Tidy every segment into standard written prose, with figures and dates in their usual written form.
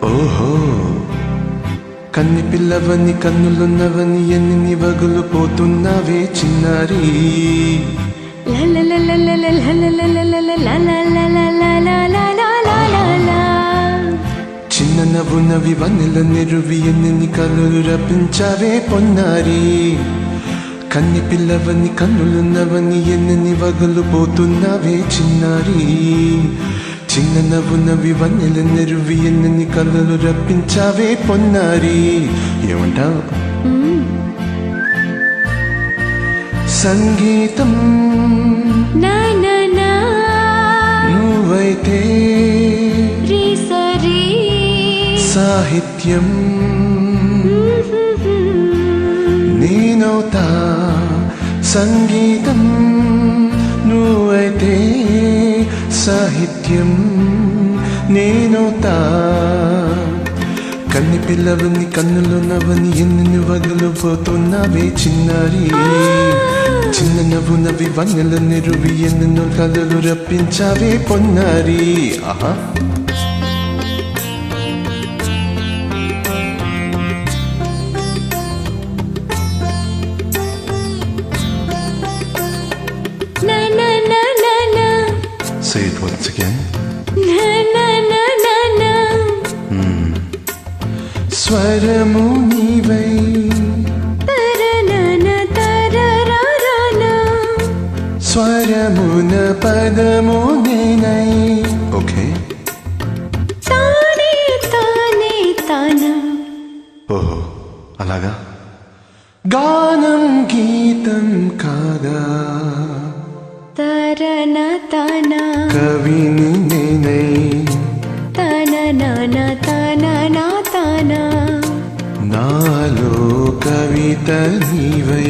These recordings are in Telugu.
ఓహో కన్ని పిల్లవని కన్నులున్నవని ఎన్ని వగులు పోతున్నావే చిన్నారి చిన్న నవ్వునవి వన్నెల నెరువి ఎన్ని కళ్ళు రప్పించావే పొన్నారి కన్ని పిల్లవని కన్నులున్నవని ఎన్ని వగులు పోతున్నావే చిన్నారి చిన్న నవ్వునవి వన్నెల నెరువి ఎన్ని కళ్ళు రప్పించావే పొన్నారి ఏమంటావు సంగీతం నువ్వైతే సాహిత్యం నేనవుతా సంగీతం నువ్వైతే సాహిత్యం నేనవుతా కన్ని పిల్లవని కన్నులు నవ్వని ఎన్ని వగలు పోతున్నావే చిన్నారి చిన్న నవ్వు నవ్వి వన్నెల నెరువి ఎన్నెన్నో కలలు రప్పించావే పొన్నారి ఆహా Say it once again. స్వరము నీవై స్వరమున పదము నేనై ఓకే ఓహో అలాగా గానం గీతం కాగా కవిని నేనై నాలో కవిత నీవై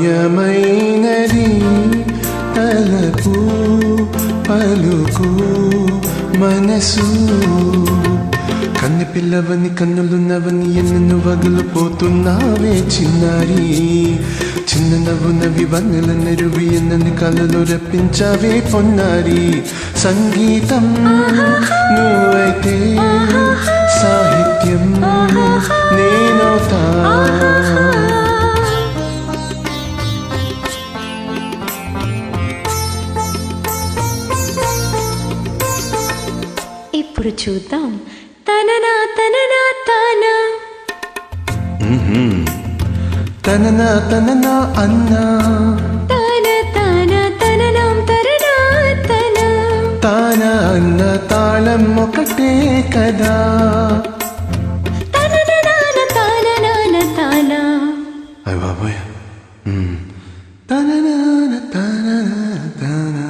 కావ్యమైనది తలపు పలుకు మనసు కన్ని పిల్లవని కన్నులున్నవని ఎన్నెన్ను వగులు పోతున్నావే చిన్నారి చిన్న నవ్వు నవ్వి వన్నెల నెరువి ఎన్నెన్ని కళలు రప్పించావే పొన్నారి సంగీతం నువ్వైతే సాహిత్యం నేనవుతా ఇప్పుడు చూద్దాం తననా తననా తానా తననా తననా అన్నా తన తన తననం తరనా తన తాన అన్న తాళం ఒకటే కదా తననాన తాననాన తానా అయ్య బాబోయ్ తననాన తాననా తానా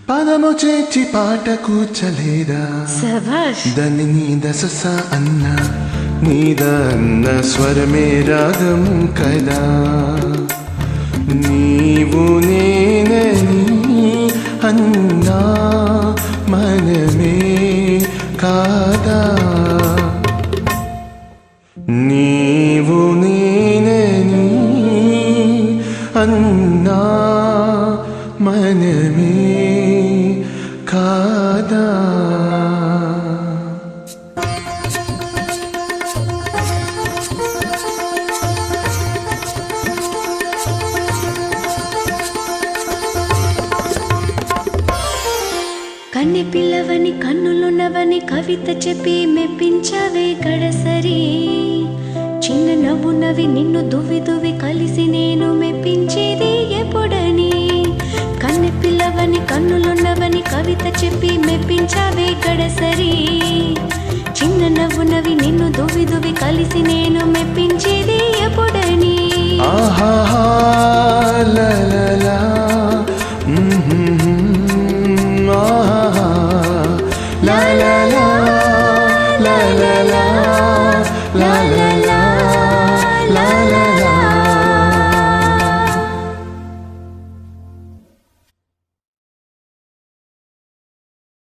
పదము చేర్చి పాట కూర్చలేదా శభాష్ దాన్ని నీదస అన్న నీద అన్న స్వరమే రాగం కదా నీవు నేనని అన్నా మనమే కాదా నీవు నేనని అన్నా మనమే కాదా కన్ని పిల్లవని కన్నులున్నవని కవిత చెప్పి మెప్పించవే గడసరి చిన్న నవ్వు నవ్వి నిన్ను దువ్వి దువ్వి కలిసి నేను మెప్పించేది ఎప్పుడని కన్ని పిల్లవని కన్నులున్నవని కవిత చెప్పి మెప్పించవే గడసరి చిన్న నవ్వు నవ్వి నిన్ను దువ్వి దువ్వి కలిసి నేను మెప్పించేది ఎప్పుడని ఆహా